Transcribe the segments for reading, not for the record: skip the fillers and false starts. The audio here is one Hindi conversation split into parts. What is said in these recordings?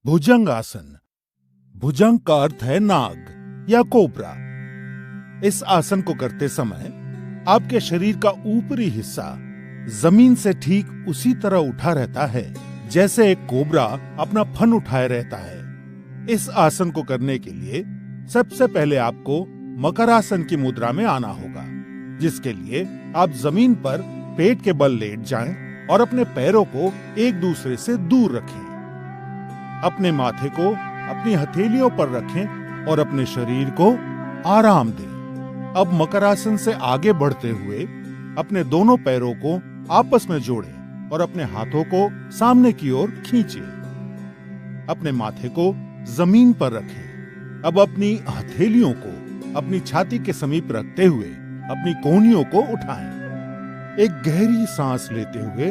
भुजंग आसन। भुजंग का अर्थ है नाग या कोबरा। इस आसन को करते समय आपके शरीर का ऊपरी हिस्सा जमीन से ठीक उसी तरह उठा रहता है जैसे एक कोबरा अपना फन उठाए रहता है। इस आसन को करने के लिए सबसे पहले आपको मकरासन की मुद्रा में आना होगा, जिसके लिए आप जमीन पर पेट के बल लेट जाएं और अपने पैरों को एक दूसरे से दूर रखें। अपने माथे को अपनी हथेलियों पर रखें और अपने शरीर को आराम दें। अब मकरासन से आगे बढ़ते हुए अपने दोनों पैरों को आपस में जोड़ें और अपने हाथों को सामने की ओर खींचें। अपने माथे को जमीन पर रखें। अब अपनी हथेलियों को अपनी छाती के समीप रखते हुए अपनी कोहनियों को उठाएं। एक गहरी सांस लेते हुए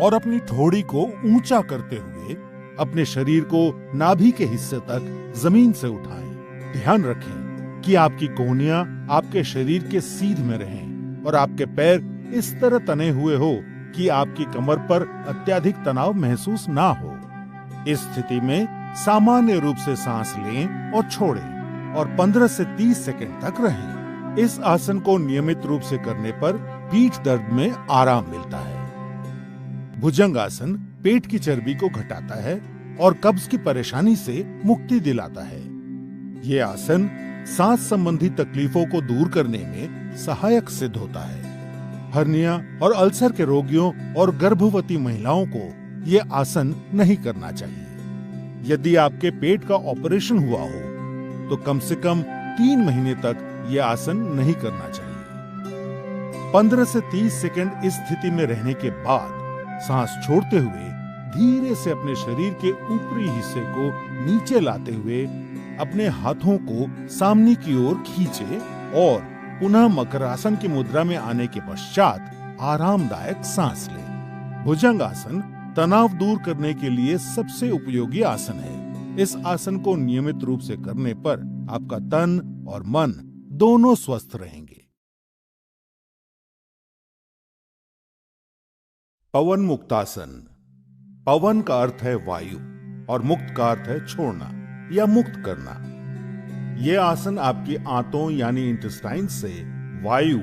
और अपनी ठोड़ी को ऊंचा करते हुए अपने शरीर को नाभि के हिस्से तक जमीन से उठाएं। ध्यान रखें कि आपकी कोहनियां आपके शरीर के सीध में रहें और आपके पैर इस तरह तने हुए हो कि आपकी कमर पर अत्यधिक तनाव महसूस ना हो। इस स्थिति में सामान्य रूप से सांस लें और छोड़ें और 15 से 30 सेकंड तक रहें। इस आसन को नियमित रूप से करने पर पीठ दर्द में आराम मिलता है। भुजंग आसन पेट की चर्बी को घटाता है और कब्ज की परेशानी से मुक्ति दिलाता है। ये आसन सांस संबंधी तकलीफों को दूर करने में सहायक सिद्ध होता है। हर्निया और अल्सर के रोगियों और गर्भवती महिलाओं को ये आसन नहीं करना चाहिए। यदि आपके पेट का ऑपरेशन हुआ हो तो कम से कम 3 महीने तक ये आसन नहीं करना चाहिए। 15 से 30 सेकंड इस स्थिति में रहने के बाद सांस छोड़ते हुए धीरे से अपने शरीर के ऊपरी हिस्से को नीचे लाते हुए अपने हाथों को सामने की ओर खींचे और पुनः मकरासन की मुद्रा में आने के पश्चात आरामदायक सांस लें। भुजंग आसन तनाव दूर करने के लिए सबसे उपयोगी आसन है। इस आसन को नियमित रूप से करने पर आपका तन और मन दोनों स्वस्थ रहेंगे। पवन मुक्तासन। पवन का अर्थ है वायु और मुक्त का अर्थ है छोड़ना या मुक्त करना। यह आसन आपकी आंतों यानी इंटेस्टाइन से वायु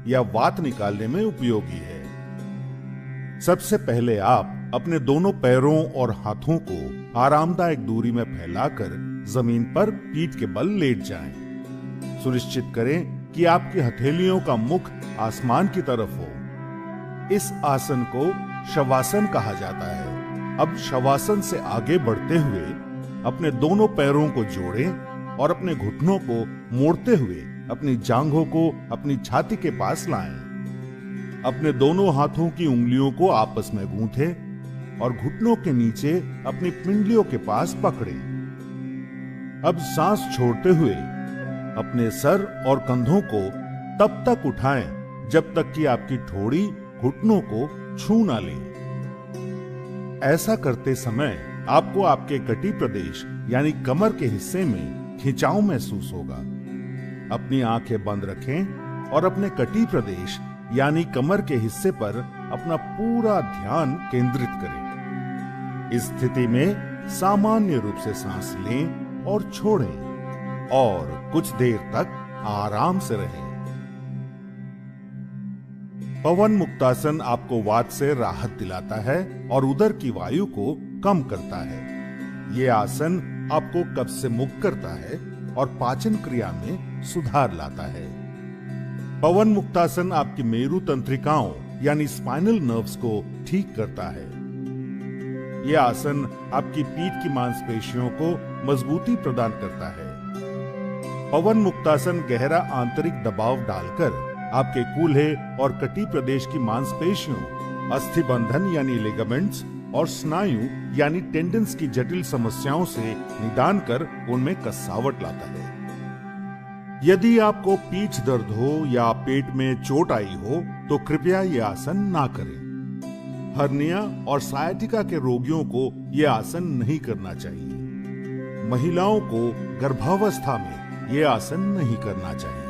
या वात निकालने में उपयोगी है। सबसे पहले आप अपने दोनों पैरों और हाथों को आरामदायक दूरी में फैलाकर जमीन पर पीठ के बल लेट जाएं। सुनिश्चित करें कि आपकी हथेलियों का मुख आसमान की तरफ हो। इस आसन को शवासन कहा जाता है। अब शवासन से आगे बढ़ते हुए अपने दोनों पैरों को जोड़ें और अपने घुटनों को मोड़ते हुए अपनी जांघों को अपनी छाती के पास लाएं। अपने दोनों हाथों की उंगलियों को आपस में गूंथें और घुटनों के नीचे अपनी पिंडलियों के पास पकड़ें। अब सांस छोड़ते हुए अपने सर और कंधों को तब तक उठाएं जब तक कि आपकी ठोड़ी घुटनों को छू ना ले। ऐसा करते समय आपको आपके कटी प्रदेश यानी कमर के हिस्से में खिंचाव महसूस होगा। अपनी आंखें बंद रखें और अपने कटी प्रदेश यानी कमर के हिस्से पर अपना पूरा ध्यान केंद्रित करें। इस स्थिति में सामान्य रूप से सांस लें और छोड़ें और कुछ देर तक आराम से रहें। पवन मुक्तासन आपको वात से राहत दिलाता है और उदर की वायु को कम करता है। ये आसन आपको कब्ज से मुक्त करता है और पाचन क्रिया में सुधार लाता है। पवन मुक्तासन आपकी मेरु तंत्रिकाओं यानी स्पाइनल नर्व्स को ठीक करता है। यह आसन आपकी पीठ की मांसपेशियों को मजबूती प्रदान करता है। पवन मुक्तासन गहरा आंतरिक दबाव डालकर आपके कूल्हे और कटी प्रदेश की मांसपेशियों, अस्थिबंधन यानी लिगामेंट्स और स्नायु यानी टेंडन्स की जटिल समस्याओं से निदान कर उनमें कसावट लाता है। यदि आपको पीठ दर्द हो या पेट में चोट आई हो तो कृपया यह आसन ना करें। हर्निया और सायाटिका के रोगियों को यह आसन नहीं करना चाहिए। महिलाओं को गर्भावस्था में यह आसन नहीं करना चाहिए।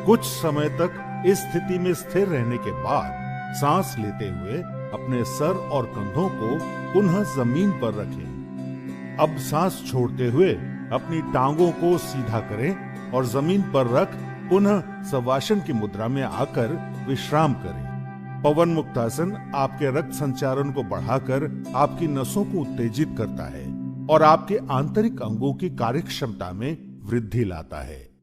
कुछ समय तक इस स्थिति में स्थिर रहने के बाद सांस लेते हुए अपने सर और कंधों को पुनः जमीन पर रखें। अब सांस छोड़ते हुए अपनी टांगों को सीधा करें और जमीन पर रख पुनः शवासन की मुद्रा में आकर विश्राम करें। पवन मुक्तासन आपके रक्त संचारण को बढ़ाकर आपकी नसों को उत्तेजित करता है और आपके आंतरिक अंगों की कार्यक्षमता में वृद्धि लाता है।